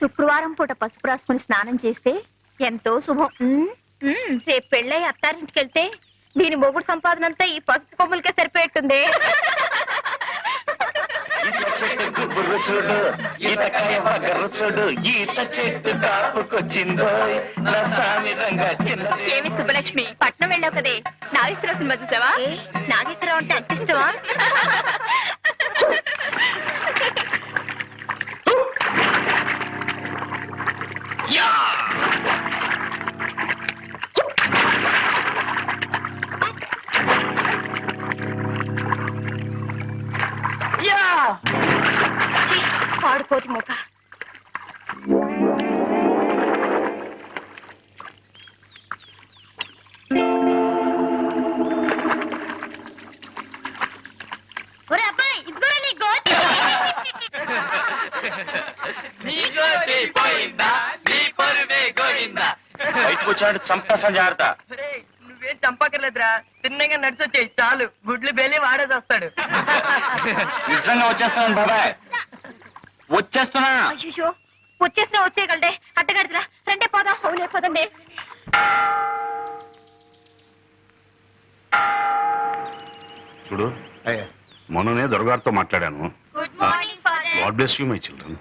శుక్రవారం పూట పసుపు రాసుకుని స్నానం చేస్తే ఎంతో శుభం. రేపు పెళ్ళై అత్తారింటికి వెళ్తే దీని మొగుడు సంపాదన అంతా ఈ పసుపు కొమ్ములకే సరిపోయేట్టుంది. చూడు ఈతకాయ బగర్ర చూడు, ఈత చెట్టు కాపుకొచ్చిందో నా సామిరంగా చిన్నది. ఏమి సుబ్బలక్ష్మి, పట్నం వెళ్ళావు కదే, నాగేశ్వరరావు సినిమా చూసావా? నాగేశ్వరరావు అంటే అంత ఇష్టమా? పాడుకోతి ముఖ. ఒరే అబ్బాయి, ఇదిగో నీ గోతి. బయటకు వచ్చాడు చంపేసాను, జాగ్రత్త. నువ్వేం చంపకర్లేదురా, తిన్నగా నడిచొచ్చాయి చాలు, గుడ్లు బేలి వాడేసి వస్తాడు. నిజంగా వచ్చేస్తున్నాను బాబాయ్, వచ్చేస్తున్నా. అయ్యో, వచ్చేసినా వచ్చేయగలడే, అట్టగడిరా రండే పోదాం. అవునే పోదండి. చూడు, మొన్ననే దొరగారితో మాట్లాడాను. Good morning father. God bless you my children.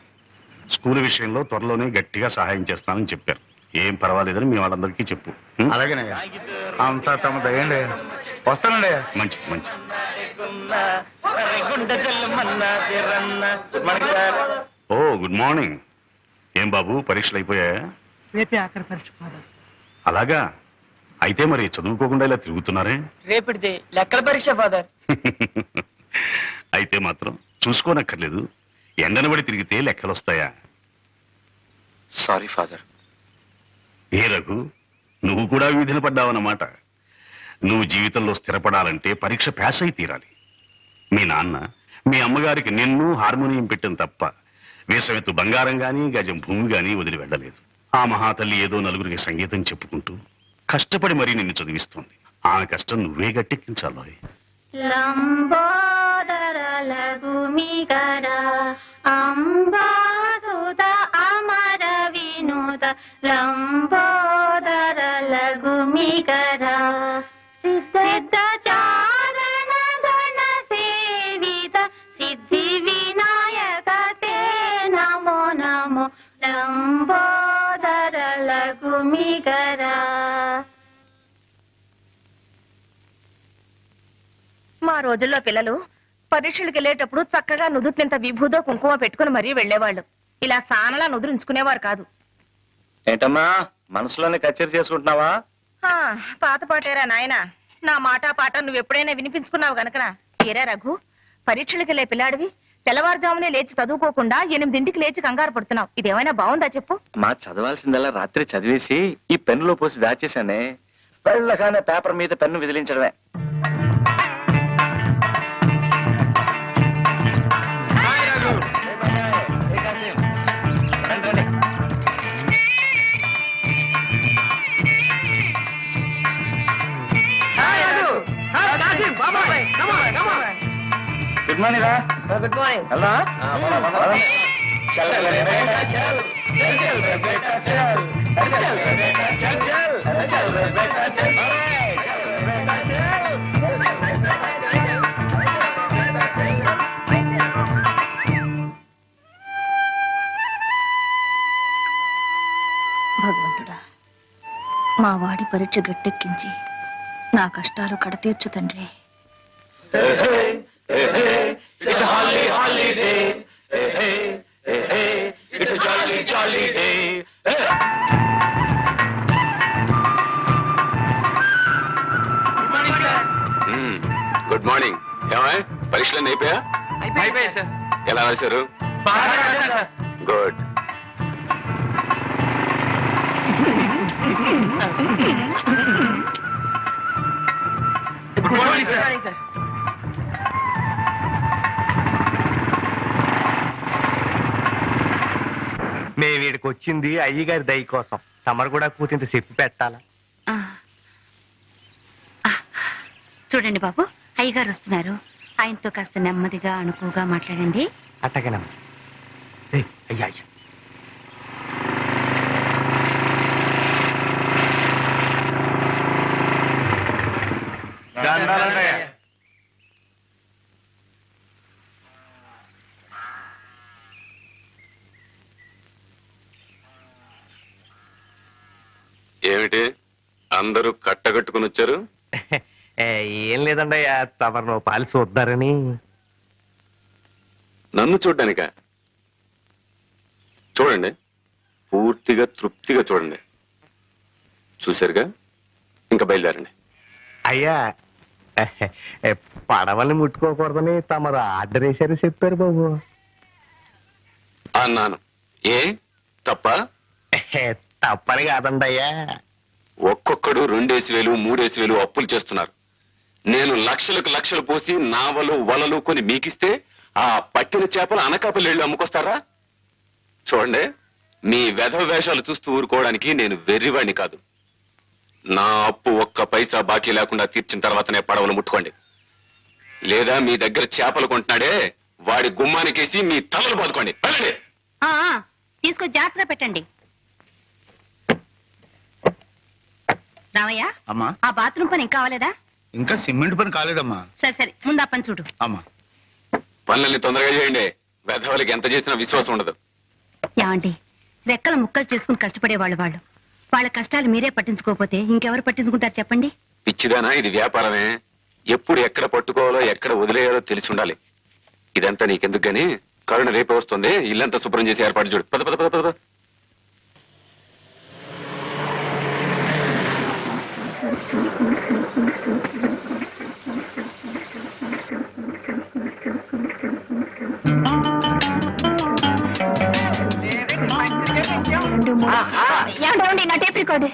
School విషయంలో త్వరలోనే గట్టిగా సహాయం చేస్తానని చెప్పారు. ఏం పర్వాలేదని మీ వాళ్ళందరికీ చెప్పు. అలాగేనయ్యా, అంతా తమ దయండి. వస్తానండి. మంచిది మంచిది. ఓ గుడ్ మార్నింగ్. ఏం బాబు, పరీక్షలు అయిపోయాయా? రేపే ఆఖరి పరీక్ష ఫాదర్. అలాగా, అయితే మరి చదువుకోకుండా ఇలా తిరుగుతున్నారే? రేపటిది లెక్కల పరీక్ష ఫాదర్. అయితే మాత్రం చూసుకోనక్కర్లేదు, ఎండనబడి తిరిగితే లెక్కలు వస్తాయా? Sorry father. ఏ రఘు, నువ్వు కూడా వీధిన పడ్డావన్నమాట. నువ్వు జీవితంలో స్థిరపడాలంటే పరీక్ష పాస్ అయి తీరాలి. మీ నాన్న మీ అమ్మగారికి నిన్ను హార్మోనియం పెట్టిన తప్ప వేసమెత్తు బంగారం గాని గజం భూమి గాని వదిలి వెళ్ళలేదు. ఆ మహాతల్లి ఏదో నలుగురికి సంగీతం చెప్పుకుంటూ కష్టపడి మరీ నిన్ను చదివిస్తోంది. ఆమె కష్టం నువ్వే గట్టెక్కించాలో. లంబోదర లఘుమికర అంబాసుత అమర వినుత లంబోదర లఘుమికర సిద్ధ చారణ గణ సేవిత సిద్ధి వినాయక తే నమో నమో లంబోదర లఘుమికర. మా రోజుల్లో పిల్లలు పరీక్షలకు వెళ్ళేటప్పుడు చక్కగా నుదుటినింత విభూదో కుంకుమ పెట్టుకుని మరీ వెళ్లేవాళ్ళు. ఇలా సానలా నుదురించుకునేవారు కాదు. ఏంటమ్మా, మనసులోనే కచేరీ చేసుకుంటున్నావా? పాత పాటేరా నాయన, నా మాట పాట నువ్వెప్పుడైనా వినిపించుకున్నావు గనకనా. ఏరా రఘు, పరీక్షలకు వెళ్ళే పిల్లాడివి తెల్లవారుజామునే లేచి చదువుకోకుండా 8ంటికి లేచి కంగారు పడుతున్నావు. ఇదేమైనా బాగుందా చెప్పు? మా చదవాల్సిందల్లా రాత్రి చదివేసి ఈ పెన్నులో పోసి దాచేశానే. వెళ్ళగానే పేపర్ మీద పెన్ను విదిలించడమే. గుడ్ మార్నింగ్ రా. Good morning. హలో. భగవంతుడా, మా వాడి పరీక్ష గట్టెక్కించి నా కష్టాలు కడతీర్చు తండ్రి. It's a holiday. It's a jolly day. Good morning. ఏమా, పరీక్షలన్నీ అయిపోయా? అయిపోయాయి సార్. ఎలా రాశారు? గుడ్. Good morning sir. మేము వీడికి వచ్చింది అయ్యగారి దయ కోసం. తమరు కూడా కూతింత చెప్పి పెట్టాలా? చూడండి బాబు, అయ్యగారు వస్తున్నారు. ఆయనతో కాస్త నెమ్మదిగా అణుకుగా మాట్లాడండి. అట్టగనమ్మా. అయ్యా అయ్యా, ఏమిటి అందరూ కట్టగట్టుకుని వచ్చారు? ఏం లేదండయ్యా, తమరు నువ్వు పాలు చూద్దారని. నన్ను చూడ్డానిక? చూడండి, పూర్తిగా తృప్తిగా చూడండి. చూశారుగా, ఇంకా బయలుదేరండి. అయ్యా, పడవల్ని ముట్టుకోకూడదని తమరు ఆర్డర్ వేశారు చెప్పారు బాబు. అన్నాను. ఏ తప్ప? తప్పని కాదండి అయ్యా. ఒక్కొక్కడు 2,000 3,000 అప్పులు చేస్తున్నారు. నేను లక్షలకు లక్షలు పోసి నావలు వలలు కొని మీకిస్తే ఆ పట్టిన చేపలు అనకాపల్లి వెళ్ళి అమ్ముకొస్తారా? చూడండి, మీ వెధవ వేషాలు చూస్తూ ఊరుకోవడానికి నేను వెర్రివాణ్ణి కాదు. నా అప్పు ఒక్క పైసా బాకీ లేకుండా తీర్చిన తర్వాతనే పడవలు ముట్టుకోండి. లేదా మీ దగ్గర చేపలు కొంటున్నాడే వాడి గుమ్మానికేసి మీ తలలు బాదుకోండి. వెళ్ళండి. తీసుకొని జాగ్రత్తగా పెట్టండి. రామయ్య, అమ్మా, ఆ బాత్రూమ్ పని ఇంకా కావాలేదా? ఇంకా సిమెంట్ పని కాలేదమ్మా. సరే సరే, ముందు ఆ పని చూడు. అమ్మా, పనులన్నీ తొందరగా చేయండి. వెధవలకి ఎంత చేసినా విశ్వాసం ఉండదు. ఏమండి, రెక్కల ముక్కలు చేసుకుని కష్టపడేవాళ్ళు వాళ్ళు. వాళ్ళ కష్టాలు మీరే పట్టించుకోకపోతే ఇంకెవరు పట్టించుకుంటారు చెప్పండి? పిచ్చిదానా, ఇది వ్యాపారమే. ఎప్పుడు ఎక్కడ పట్టుకోవాలో ఎక్కడ వదిలేయాలో తెలిసి ఉండాలి. ఇదంతా నీకెందుకు గాని, కరుణ రేపే వస్తుంది. ఇల్లంతా శుభ్రం చేసి ఏర్పాటు చూడు. పద పద పద పద. ఏమండి, నా టేప్ రికార్డు.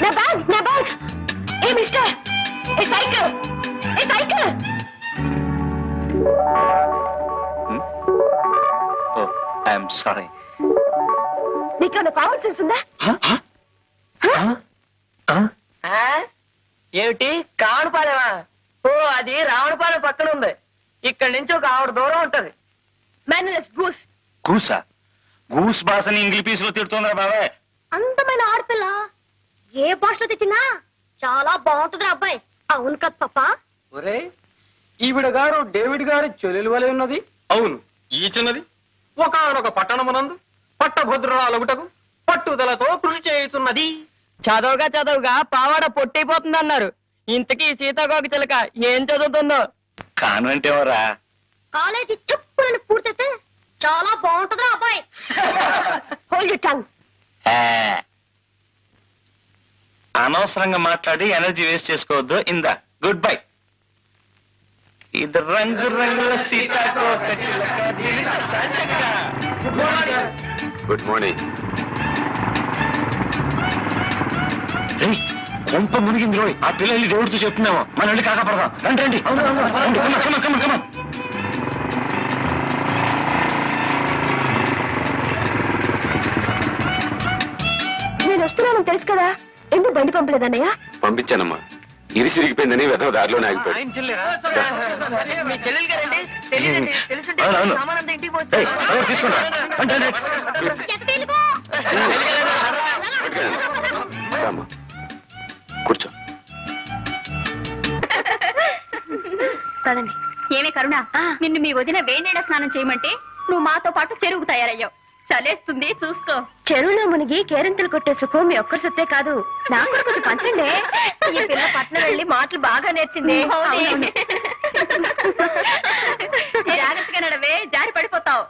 నా బ్యాగ్, నా bag. A mister, A cycle, A cycle. I'm sorry. నీకేమైనా కామన్ సెన్స్ ఉందా? ఏమిటి కావడపాలెమా? ఓ, అది రావణపాలెం పక్కన ఉంది. ఇక్కడి నుంచి ఒక ఆవిడ దూరం ఉంటది. మేనలెస్ గూస్. గూసా? గూస్ భాషని ఇంగ్లీష్ పీసులో తిడుతుందా బాబాయ్? అందమైన ఆడపిల్ల ఏ భాషలో తెచ్చినా చాలా బాగుంటుంది అబ్బాయి. అవును కదా పాప? ఒరే, ఈవిడ గారు డేవిడ్ గారి చెల్లెలు వలె ఉన్నది. అవును, ఈ చిన్నది ఒకనొక పట్టణమునందు పట్టభద్రురాలగుటకు పట్టుదలతో కృషి చేయుతున్నది. చదవగా పావాడ పొట్టైపోతుందన్నారు. ఇంతకీ సీతాకోక చిలక ఏం చదువుతుందో? కాన్వెంట్ ఎవరా? కాలేజీ చెప్పులను పూర్తయితే చాలా బాగుంటుంది అబ్బాయి. Hold your tongue. అనవసరంగా మాట్లాడి ఎనర్జీ వేస్ట్ చేసుకోవద్దు. ఇందా, గుడ్ బై. ఇది రంగు రంగుల సీతాకోక చిలక. Good morning. కొంప మునిగింది రోయ్. ఆ పిల్లల్ని దేవుడితో చెప్తున్నామో మన వెళ్ళి కాకపడదాం. రండి రండి. కమన్. నేను వస్తున్నాను తెలుసు కదా, ఎందుకు బండి పంపలేదన్నయ్య? పంపించానమ్మా. ఇరిసిరిగిపోయిందని వెధవ దారిలోనే ఆగిపోయాడు. ఆయన చెల్లెరా? మీ చెల్లెలు గారండి? తెలియదండి. తెలుసుంటే అవును. సామానంతా ఇంటికి ఏయ్, ఎవరు తీసుకుంటా? రండి, రండి. రామ్మా, కూర్చో. కదండి. ఏమే కరుణ, నిన్ను మీ వదిన వేణీళ్ళ స్నానం చేయమంటే నువ్వు మాతో పాటు చెరువుకు తయారయ్యావు. చలేస్తుంది చూసుకో. చెరువులో మునిగి కేరింతలు కొట్టే సుఖం మీ ఒక్కరి సొత్తే కాదు, నాకు కూడా కొంచెం పంచండి. ఈ పిల్ల పట్నం వెళ్ళి మాటలు బాగా నేర్చింది. జాగ్రత్తగా నడవే, జారి పడిపోతావు.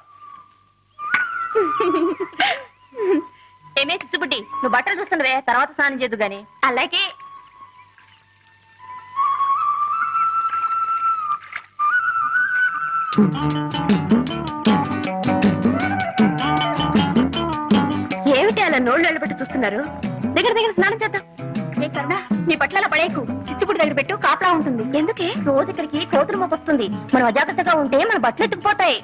ఏమే చిచ్చుబుడ్డి, నువ్వు బట్టలు చూస్తున్నవే, తర్వాత స్నానం చేద్దు గాని. అలాగే. ఏమిటి అలా నోళ్ళు వెళ్ళబెట్టి చూస్తున్నారు? దగ్గర స్నానం చేద్దాం. ఏ కరుణ, నీ పట్ల అలా పడేకు. చిచ్చుపుడి దగ్గర పెట్టు, కాపలా ఉంటుంది. ఎందుకే? రోజు ఇక్కడికి కోతులు మోపొస్తుంది. మనం అజాగ్రత్తగా ఉంటే మన బట్టలు ఎత్తుకుపోతాయి.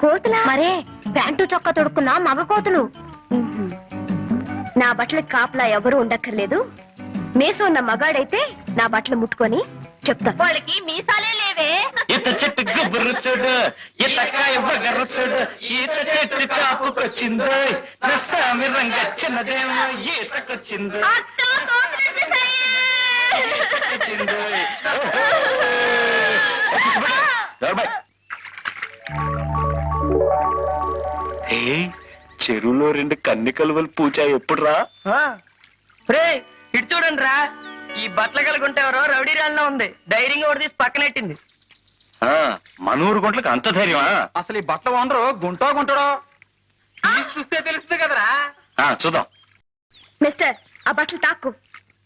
కోతులా? మరే, ప్యాంటు చొక్కా తొడుక్కున్న మగ కోతులు. నా బట్టలకు కాపలా ఎవరు ఉండక్కర్లేదు. మేసు ఉన్న మగాడైతే నా బట్టలు ముట్టుకొని చెప్తా. వాళ్ళకి మీసాలే లేవే. ఈత చెట్టు గుబురు చూడు, ఈత కాయ బగరు చూడు, ఈత చెట్టు కాపుకొచ్చిందో, నస్సామి రంగ చిన్నదేమో ఈతకొచ్చిందో. చెరువులో 2 కన్ని కలువలు పూచా ఎప్పుడురా? రే ఇటు చూడండి రా, ఈ బట్టల కలుగుంటేవరో రౌడీ రాళ్ళలో ఉంది. ధైర్యంగా ఒకటి తీసి పక్కనెట్టింది. మనూరు గుంట్లకు అంత ధైర్యమా? అసలు ఈ బట్టలు ఓనరు గుంటో గుంటడో చూస్తే తెలుస్తుంది కదరా. చూద్దాం. మిస్టర్, ఆ బట్టలు తాక్కు.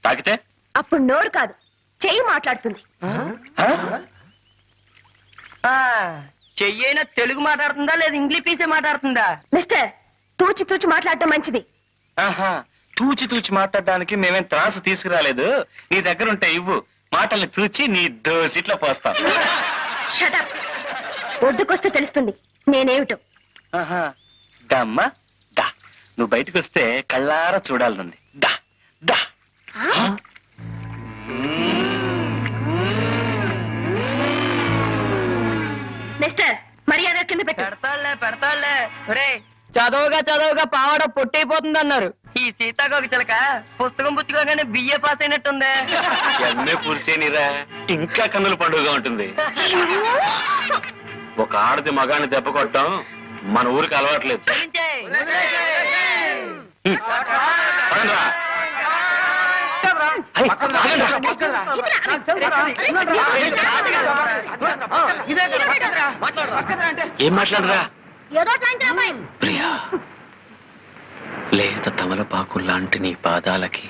తాకితే అప్పుడు నోరు కాదు, చెయ్యి మాట్లాడుతుంది. చెయ్యైనా తెలుగు మాట్లాడుతుందా లేదా ఇంగ్లీష్ పీసే మాట్లాడుతుందా? మిస్టర్, తూచి తూచి మాట్లాడటం మంచిది. తూచి తూచి మాట్లాడడానికి మేమేం త్రాసు తీసుకురాలేదు. నీ దగ్గర ఉంటే ఇవ్వు, మాటల్ని తూచి నీ దోసిట్లో పోస్తాం. షటప్. ఒడ్డుకొస్తే తెలుస్తుంది నేనేమిటో. దమ్మా దా, నువ్వు బయటకు వస్తే కళ్ళారా చూడాలనుంది. దా దా. మిస్టర్, మర్యాద కింద పెట్టు. పెడతాళ్లే. ఒరే చదవగా పావాడ పొట్టయిపోతుంది అన్నారు. ఈ సీతాకోక చిలక పుస్తకం పుచ్చుకోగానే బిఏ పాస్ అయినట్టుందే. ఎన్నే పూర్చేనిరా, ఇంకా కన్నుల పండుగగా ఉంటుంది. ఒక ఆడది మగాన్ని దెబ్బ కొట్టడం మన ఊరికి అలవాట్లేదు. ఏం మాట్లాడరా? ప్రియా, లేత తమలపాకు లాంటి నీ పాదాలకి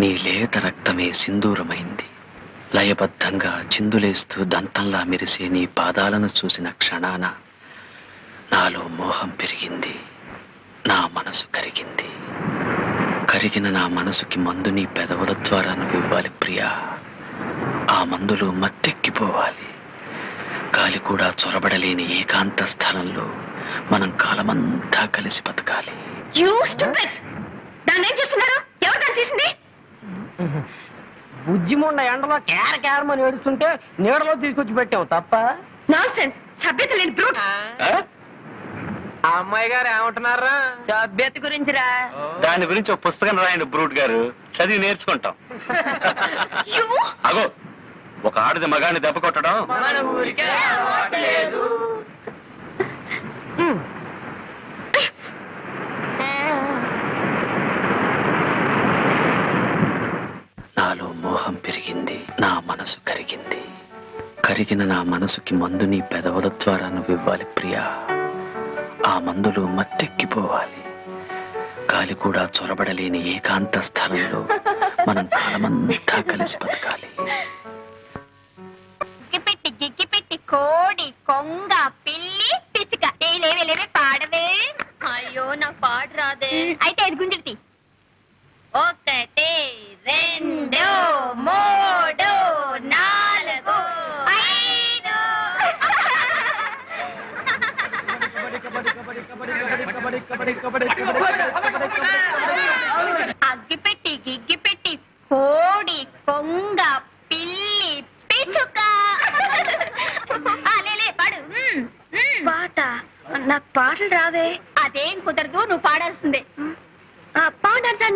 నీ లేత రక్తమే సింధూరమైంది. లయబద్ధంగా చిందులేస్తూ దంతంలా మెరిసే నీ పాదాలను చూసిన క్షణాన నాలో మోహం పెరిగింది, నా మనసు కరిగింది. కరిగిన నా మనసుకి మందు నీ పెదవుల ద్వారా నువ్వు ఇవ్వాలి ప్రియా. ఆ మందులు మత్తెక్కిపోవాలి. గాలి కూడా చొరబడలేని ఏకాంత స్థలంలో మనం కాలమంతా కలిసి బతకాలి. దాన్ని ఏం చేస్తున్నారు? ఎవరు దాన్ని తీసింది? బుజ్జిముండ ఎండలో కేరమని ఏడుస్తుంటే నీడలో తీసుకొచ్చి పెట్టావు తప్ప. నాన్సెన్స్, సభ్యత లేని బ్రూట్. ఆ అమ్మాయి గారు ఏమంటున్నారా? సభ్యత గురించిరా. దాని గురించి ఒక పుస్తకం రాయండి బ్రూట్ గారు, చదివి నేర్చుకుంటాం. అగో, ఒక ఆడది మగాన్ని దెబ్బ కొట్టడం మన ఊరికే అలవాట్లేదు. నాలో మోహం పెరిగింది, నా మనసు కరిగింది. కరిగిన నా మనసుకి మందు నీ పెదవుల ద్వారా నువ్వు ఇవ్వాలి ప్రియా. ఆ మందులు మత్తెక్కిపోవాలి. గాలి కూడా చొరబడలేని ఏకాంత స్థలంలో మనం కాలమంతా కలిసి బతకాలి. గిగ్గిపెట్టి కోడి కొంగ పిల్లి పిచ్చుక లేవే పాడవే. అయ్యో నా పాట రాదే. అయితే అది గుంజుడి. 1 2 3 4 5. అగ్గిపెట్టి గిగ్గిపెట్టి కోడి కొంగ పిల్లి పిచ్చుక. పాడు. పాట? నాకు పాటలు రావే. అదేం కుదరదు, నువ్వు పాడాల్సిందే. పాడాల్సా?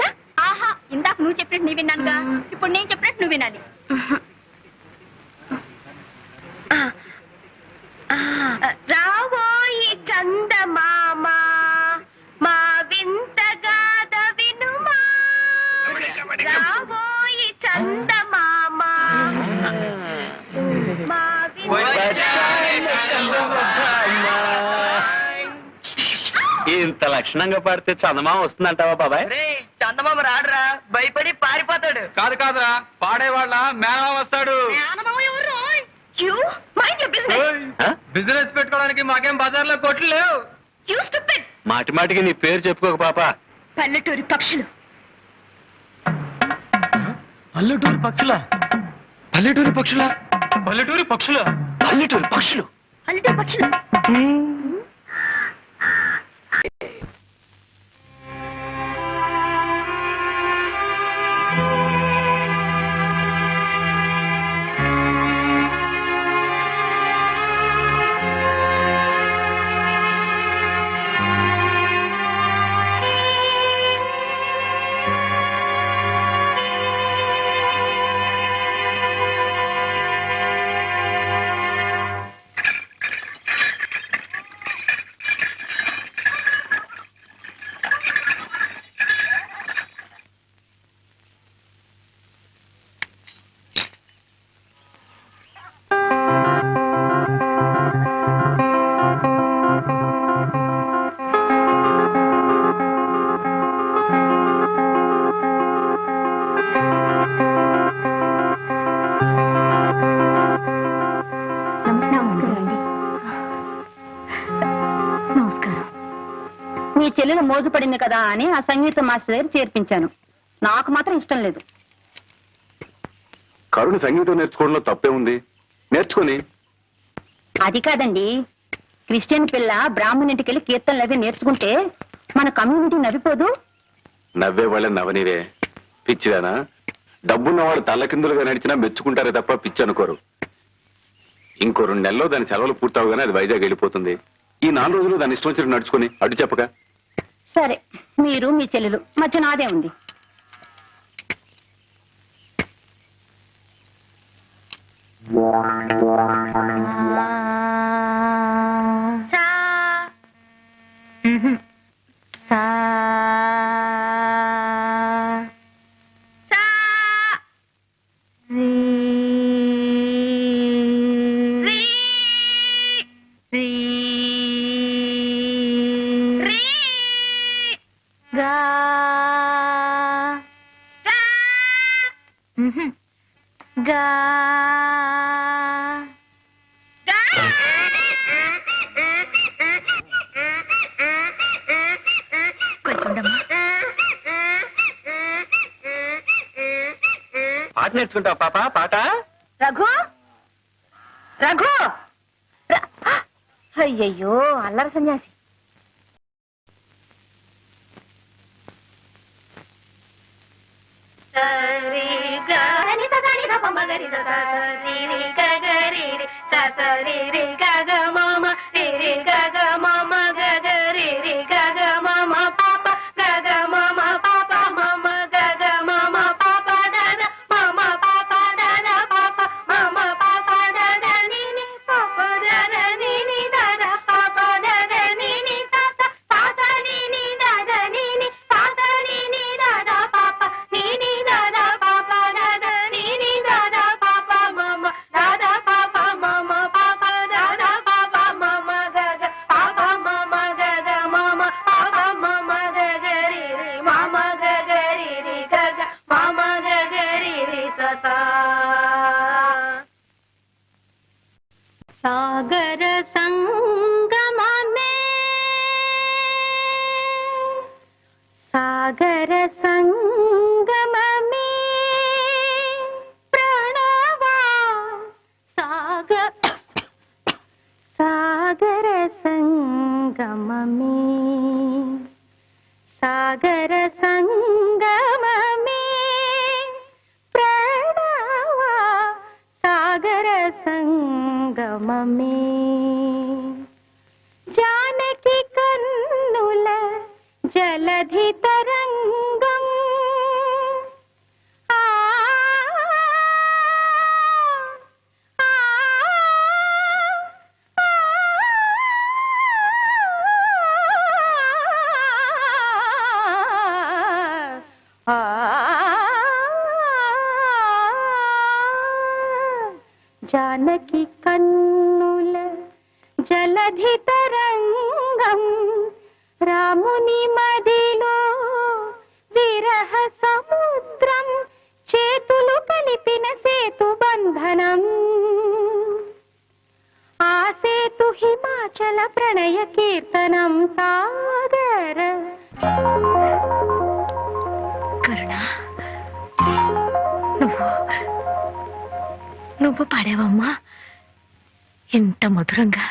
ఆహా, ఇందాక నువ్వు చెప్పినట్టు నీ విన్నానుగా, ఇప్పుడు నేను చెప్పినట్టు నువ్వు వినాలి. రావోయి చందమామ మా వింతగాథ వినుమా. రావోయి చందమామ మా ఇంత లక్షణంగా పాడితే చందమామ వస్తుందంటావా బాబాయ్? చందమామ రాడురా, భయపడి పారిపోతాడు. కాదురా, పాడేవాళ్ళ మేనమామ వస్తాడు. బిజినెస్ పెట్టుకోవడానికి మాకేం బజార్లో కొట్లు లేవు. మాటి మాటికి నీ పేరు చెప్పుకోక పాప. పల్లెటూరి పక్షులు. పల్లెటూరి పక్షుల పల్లెటూరి పక్షుల పల్లెటూరి పక్షుల పల్లెటూరి పక్షులు. పల్లెటూరి పక్షులు. చెల్లెలు మోజుపడింది కదా అని ఆ సంగీత మాస్టర్ దగ్గర చేర్పించాను. నాకు మాత్రం ఇష్టం లేదు. కరుణ సంగీతం నేర్చుకోవడంలో తప్పే ఉంది, నేర్చుకొని. అది కాదండి, క్రిస్టియన్ పిల్ల బ్రాహ్మణింటికి వెళ్ళి కీర్తనలు అవి నేర్చుకుంటే మన కమ్యూనిటీ నవ్విపోదు. నవ్వే వాళ్ళని నవ్వనీరే, పిచ్చిదానా. డబ్బున్న వాడు తల్లకిందులుగా నడిచినా మెచ్చుకుంటారే తప్ప పిచ్చి అనుకోరు. ఇంకో 2 నెలల్లో దాని సెలవులు పూర్తవగానే అది వైజాగ్ వెళ్ళిపోతుంది. ఈ 4 రోజులు దాని ఇష్టం వచ్చినట్టు నడుచుకుని అడ్డు చెప్పక. సరే, మీరు మీ చెల్లెలు మధ్య నాదే ఉంది. పాట నేర్చుకుంటావు పాప? పాట. రఘు, రఘు, అయ్యయ్యో అల్లరి సన్యాసి. సాగర సంగమమే, సాగర సంగమమే ప్రణవా, సాగర సంగమమే, సాగర సంగమమే ప్రణవా, సాగర సంగమమే జానకి కన్నుల జలధి తరంగం, ఆ జానకి కన్నుల జలధి తరంగం, రాముని మదిలో విరహ సముద్రం, చేతులు కలిపిన సేతు బంధనం, ఆ సేతు హిమాచల ప్రణయ కీర్తనం సాగర. కరుణ, నువ్వు పాడావమ్మా? ఇంత మధురంగా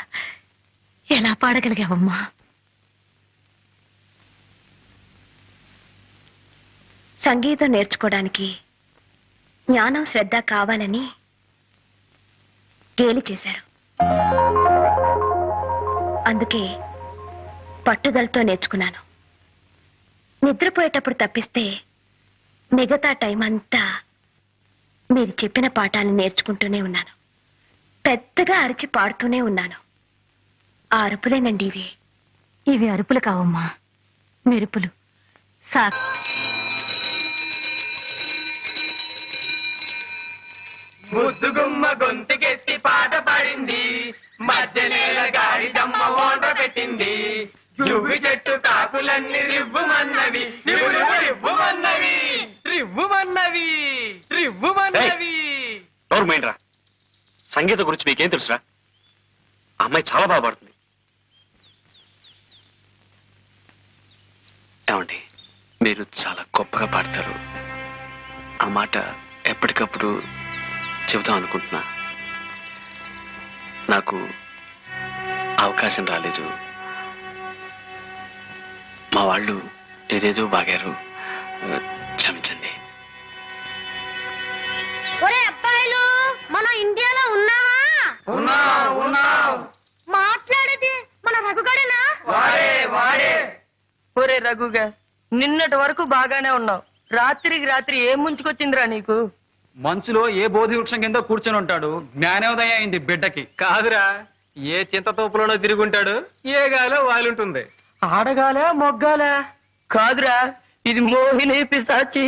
ఎలా పాడగలిగావమ్మా? సంగీతం నేర్చుకోవడానికి జ్ఞానం, శ్రద్ధ కావాలని గేలి చేశారు. అందుకే పట్టుదలతో నేర్చుకున్నాను. నిద్రపోయేటప్పుడు తప్పిస్తే మిగతా టైం అంతా మీరు చెప్పిన పాఠాలను నేర్చుకుంటూనే ఉన్నాను. పెద్దగా అరిచి పాడుతూనే ఉన్నాను. ఆ అరుపులేనండి ఇవి. ఇవి అరుపులు కావమ్మా, మెరుపులు. ముద్దుగుమ్మ గొంతుకెత్తి పాట పాడింది, మధ్య నేల గాడిదమ్మ ఓంట పెట్టింది, జువ్వి చెట్టు కాకులన్నీ రివ్వుమన్నవి, రివ్వుమన్నవి, రివ్వుమన్నవి, రివ్వుమన్నవి. నోర్మైండ్రా, సంగీతం గురించి మీకేం తెలుసురా? ఆ అమ్మాయి చాలా బాగా పాడుతుంది. ఏమండి, మీరు చాలా గొప్పగా పాడతారు. ఆ మాట ఎప్పటికప్పుడు చెబుతాం అనుకుంటున్నా. నాకు అవకాశం రాలేదు. మా వాళ్ళు ఏదేదో బాగారు. క్షమించండి. ఒరే అబ్బాయిలు, మనం ఇండియాలో ఉన్నావా? మాట్లాడేది మన రఘుగాడేనా? ఒరే రఘుగా, నిన్నటి వరకు బాగానే ఉన్నావు. రాత్రికి రాత్రి ఏం ముంచుకొచ్చిందిరా నీకు? మంచులో ఏ బోధి వృక్షం కింద కూర్చొని ఉంటాడు. జ్ఞానోదయం అయింది బిడ్డకి. కాదురా, ఏ చింతతోపులోనో తిరుగుంటాడు. ఏ గాలో వాలుంటుంది. ఆడగాలా మొగ్గాలా? కాదురా, ఇది మోహిని పిశాచి.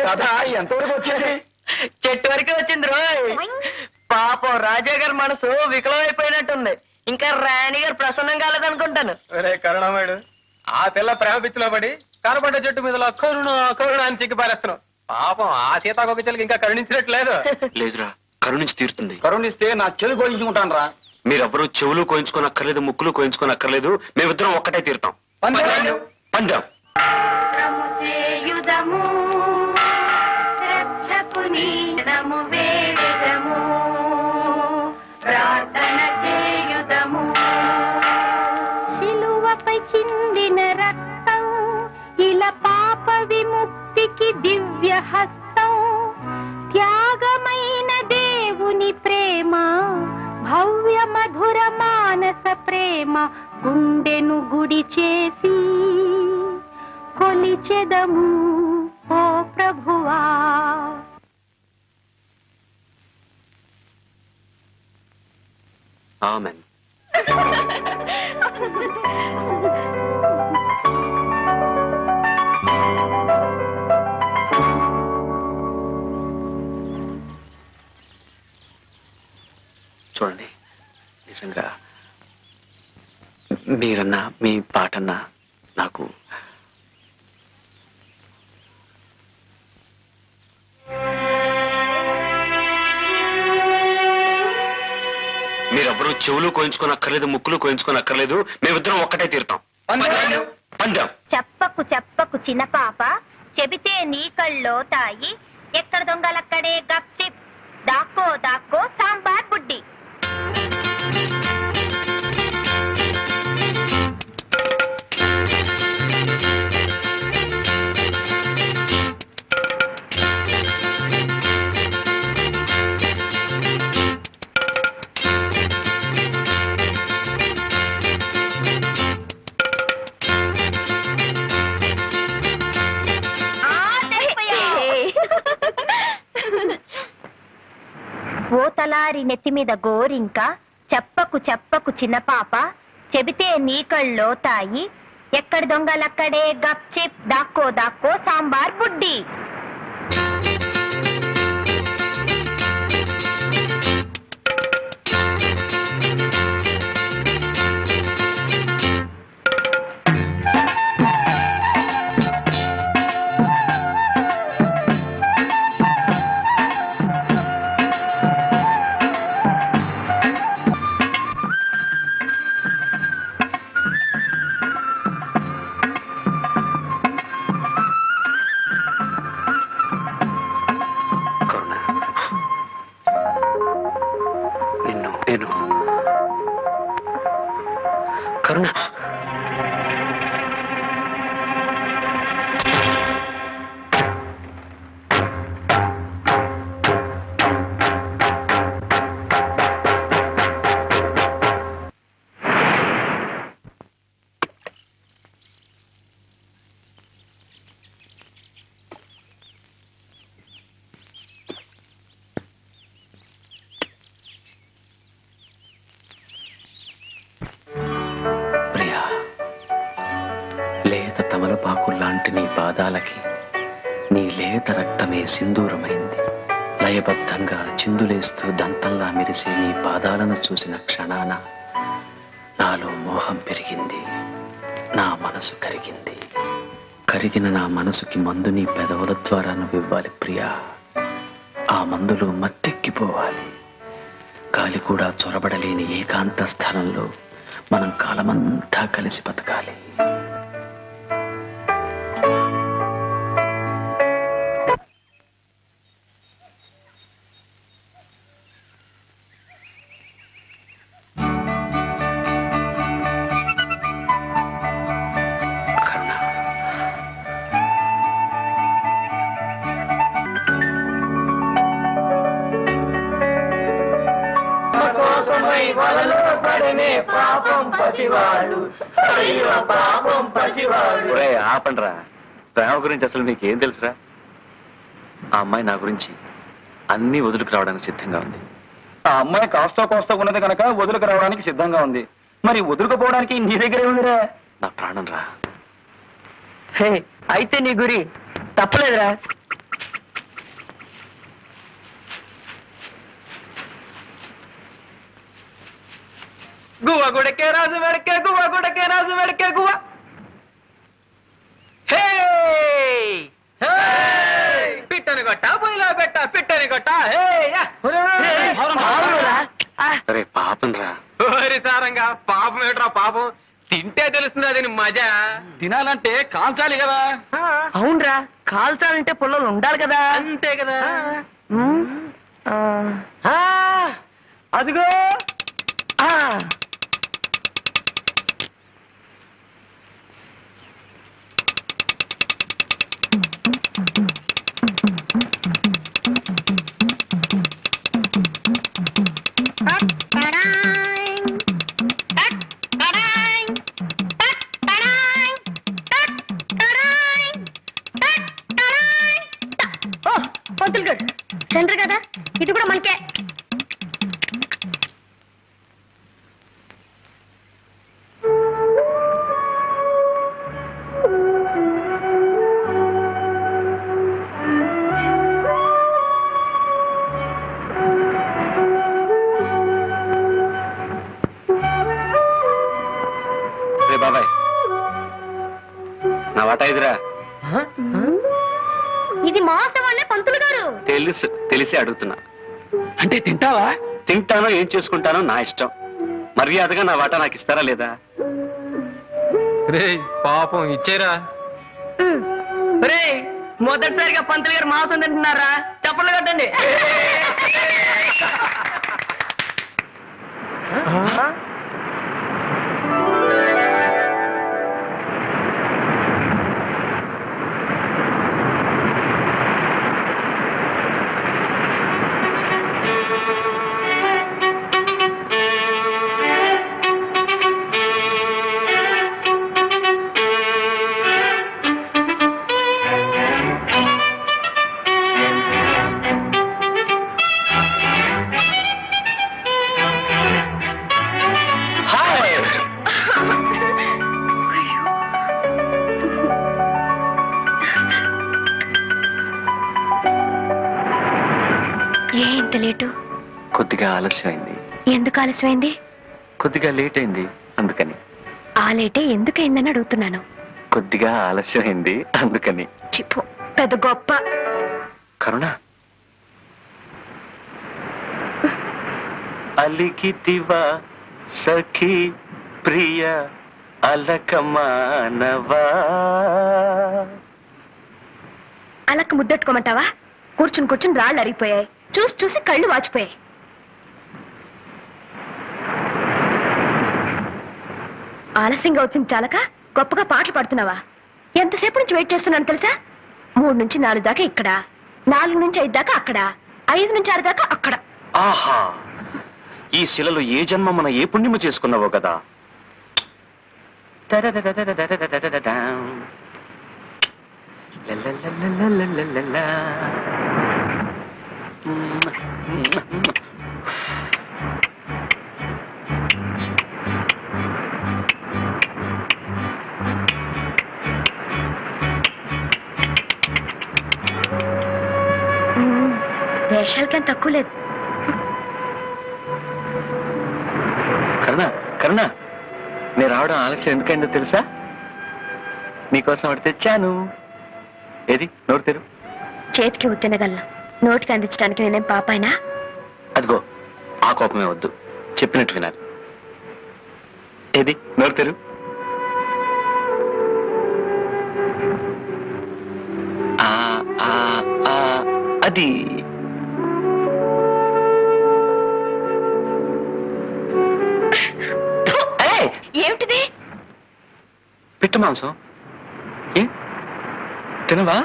కథ ఎంతవరకు వచ్చేది? చెట్టు వరకే వచ్చింది రోయ్. పాపం రాజా గారి మనసు వికలమైపోయినట్టుంది. ఇంకా రాణి గారు ప్రసన్నం కాలేదనుకుంటాను. ఒరే కరుణామయుడు, ఆ పిల్ల ప్రేమ పిచ్చిలో పడి కనబడ్డ చెట్టు మీద కరుణ అని చిక్కి పారేస్తున్నావు. పాపం ఆ సీతాకొక చెల్లికి ఇంకా కరుణించినట్లేదు. లేదురా, కరుణించి తీరుతుంది. కరుణిస్తే నా చెవి కోయించుకుంటాను రా. మీరెవ్వరూ చెవులు కోయించుకోనక్కర్లేదు, ముక్కులు కోయించుకోనక్కర్లేదు. మేమిద్దరం ఒక్కటే తీరుతాం. పందెం. శిలువపై చిందిన రక్తం, ఇలా పాప విముక్తికి దివ్య హస్తం. త్యాగమైన దేవుని ప్రేమ, భవ్య మధుర మానస ప్రేమ, గుండెను గుడి చేసి కొలిచెదము ఓ ప్రభువా. ఆమెన్. చూడండి, నిజంగా మీరన్నా మీ పాటన్నా నాకు మీరెవ్వరూ చెవులు కోయించుకోనక్కర్లేదు, ముక్కులు కోయించుకోనక్కర్లేదు. మేమిద్దరం ఒక్కటే తీరుతాం. పందెం. చెప్పకు చెప్పకు చిన్న పాప, చెబితే నీ కళ్ళో తాయి. ఎక్కడ దొంగలక్కడే గప్చిప్, దాక్కో దాక్కో సాంబార్ బుడ్డి. ఓ తలారి నెత్తి మీద గోరింక, చెప్పకు చెప్పకు చిన్న పాప, చెబితే నీ కళ్ళో తాయి. ఎక్కడి దొంగలక్కడే గప్చిప్, దాక్కో దాక్కో సాంబార్ బుడ్డి. కరుణ, తమలపాకుల్లాంటి నీ పాదాలకి నీ లేత రక్తమే సింధూరమైంది. లయబద్ధంగా చిందులేస్తూ దంతంలా మెరిసే నీ పాదాలను చూసిన క్షణాన నాలో మోహం పెరిగింది, నా మనసు కరిగింది. కరిగిన నా మనసుకి మందు నీ పెదవుల ద్వారా నువ్వు ఇవ్వాలి ప్రియా. ఆ మందులో మత్తెక్కిపోవాలి. గాలి కూడా చొరబడలేని ఏకాంత స్థలంలో మనం కాలమంతా కలిసి బతకాలి. ఆపండ్రా. ప్రేమ గురించి అసలు నీకేం తెలుసురా? ఆ అమ్మాయి నా గురించి అన్ని వదులుకు రావడానికి సిద్ధంగా ఉంది. ఆ అమ్మాయి కాస్త కోస్తా ఉన్నది కనుక వదులుకు రావడానికి సిద్ధంగా ఉంది. మరి వదులుకుపోవడానికి నీ దగ్గరే ఉందిరా. నా ప్రాణం రా. అయితే నీ గురి తప్పలేదురా. గువ్వ గుడకే రాజు వెడకే గువ్వ గుడకే రాజు వెడకే గువ్వ. పిట్టని కొట్ట పొయ్యిలో పెట్ట పిట్టని కొట్ట. అరే పాపం రా. సారంగా పాపం ఏట్రా పాపం. తింటే తెలుస్తుంది అది మజా. తినాలంటే కాల్చాలి కదా. అవునరా, కాల్చాలంటే పుల్లలు ఉండాలి కదా. అంతే కదా. అదిగో పంతులు గారు సెంటర్ కదా, ఇది కూడా మనకే. బాబాయ్ నా వాటా ఇదిరా. ఇది మోసం అనే పంతులు గారు. తెలిసి అడుగుతున్నా. అంటే తింటావా? తింటానో ఏం చేసుకుంటానో నా ఇష్టం. మర్యాదగా నా వాటా నాకు ఇస్తారా లేదా? రే పాపం ఇచ్చేరా. రే మొదటిసారిగా పంతులు గారు మాంసం తింటున్నారా? చప్పట్లు కట్టండి. ఎంత లేటు? కొద్దిగా ఆలస్యమైంది. ఎందుకు ఆలస్యమైంది? కొద్దిగా లేట్ అయింది అందుకని. ఆ లేటే ఎందుకైందని అడుగుతున్నాను. కొద్దిగా ఆలస్యమైంది అందుకని. చిప్పు పెద్ద గొప్ప. కరుణ అలికితివా సఖీ ప్రియ అలకమానవా. అలక్క ముద్దెట్టుకోమంటావా? కూర్చుని కూర్చుని రాళ్ళు అరిగిపోయాయి. చూసి చూసి కళ్ళు వాచిపోయాయి. ఆలస్యంగా వచ్చింది చాలక గొప్పగా పాటలు పాడుతున్నావా? ఎంతసేపు నుంచి వెయిట్ చేస్తున్నాను తెలుసా? 3 నుంచి 4 దాకా ఇక్కడ, 4 నుంచి 5 దాకా అక్కడ, 5 నుంచి 6 దాకా అక్కడ. ఆహా, ఈ శిలలో ఏ జన్మ మన ఏ పుణ్యము చేసుకున్నావో కదా. వేషాలకేం తక్కువ లేదు. కరుణ కరుణ నేను రావడం ఆలస్యం ఎందుకైందో తెలుసా? నీకోసం ఒకటి తెచ్చాను. ఏది నోరు తెరు. చేతికి ఉత్తినగలను నోటికి అందించడానికి నేనేం పాపాయినా? అదిగో ఆ కోపమే వద్దు, చెప్పినట్టు వినాలి. ఏది నోరు తెరు. అది ఏమిటిది? పిట్ట మాంసం. ఏ తినవా?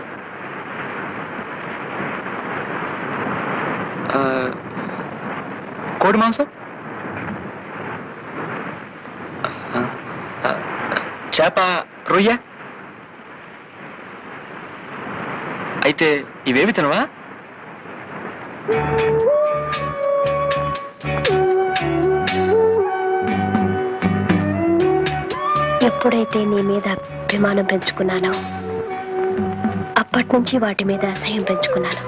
కోడి మాంసం, చేప, రొయ్య. అయితే ఇవేవి తినవా? ఎప్పుడైతే నీ మీద అభిమానం పెంచుకున్నానో అప్పటి నుంచి వాటి మీద అసహ్యం పెంచుకున్నాను.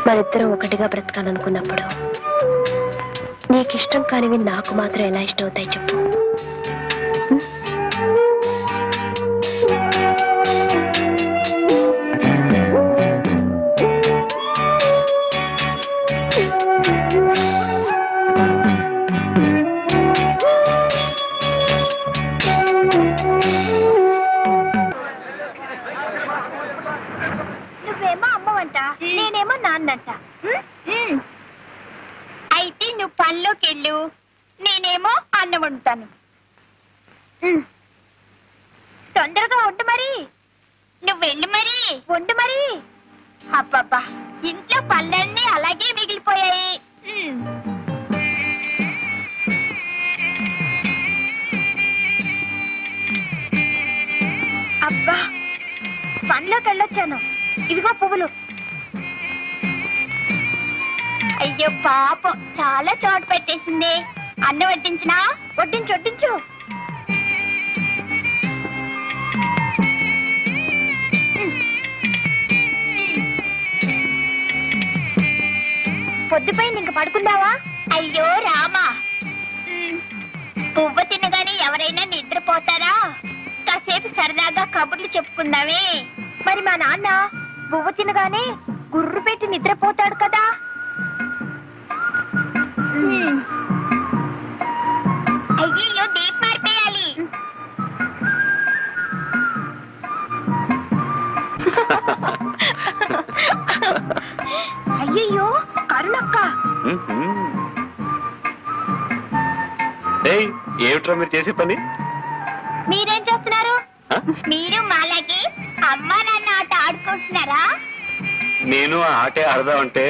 మనిద్దరం ఒకటిగా బ్రతకాలనుకున్నప్పుడు నీకిష్టం కానివి నాకు మాత్రం ఎలా ఇష్టం అవుతాయి చెప్పు? నువ్వేమో అమ్మవంట, నేనేమో నాన్నంట. అయితే నువ్వు పనిలోకి వెళ్ళు, నేనేమో అన్నం వండుతాను. తొందరగా వండు మరి. నువ్వు వెళ్ళు మరి, వండు మరి. అబ్బబ్బా, ఇంట్లో పళ్ళన్నీ అలాగే మిగిలిపోయాయి. అబ్బా, పనిలోకి వెళ్ళొచ్చాను. ఇదిగో పువ్వులు. అయ్యో పాపం, చాలా చోటు పెట్టేసింది. అన్నం వడ్డించినా? వడ్డించు వడ్డించు. పొద్దుపోయింది, ఇంక పడుకుందావా? అయ్యో రామా, పువ్వు తినగానే ఎవరైనా నిద్రపోతారా? కాసేపు సరదాగా కబుర్లు చెప్పుకుందామే. మరి మా నాన్న పువ్వు తినగానే గుర్రు పెట్టి నిద్రపోతాడు కదా. అయ్యో, దీపం మారిపోయాలి. అయ్యయ్యో, కరుణక్క. ఏమిట్రా మీరు చేసే పని? మీరేం చేస్తున్నారు? మీరు మాలాగే అమ్మా నాన్న ఆట ఆడుకుంటున్నారా? నేను ఆ ఆటే ఆడదామంటే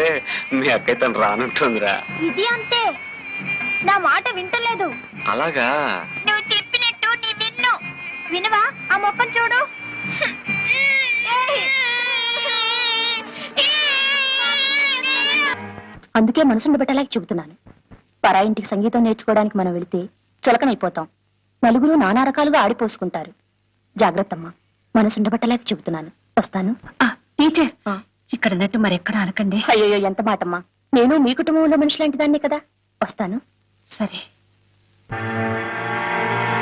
మీ అక్కయ్య తను రానంటుందిరా. ఇది అంతే, నా మాట వింటలేదు. అలాగా? నువ్వు చెప్పినట్టు నీ విన్ను. వినవా? ఆ మొక్కను చూడు. అందుకే మనసును పెట్టలేక చెబుతున్నాను. పరాయింటికి సంగీతం నేర్చుకోవడానికి మనం వెళితే చులకనైపోతాం. నలుగురు నానా రకాలుగా ఆడిపోసుకుంటారు. జాగ్రత్తమ్మా, మనసుండబట్టలేక చెబుతున్నాను. వస్తాను. టీచర్, ఇక్కడ అన్నట్టు మరెక్కడ అనకండి. అయ్యో, ఎంత మాటమ్మా. నేను మీ కుటుంబంలో మనిషి లాంటి దాన్నే కదా. వస్తాను. సరే.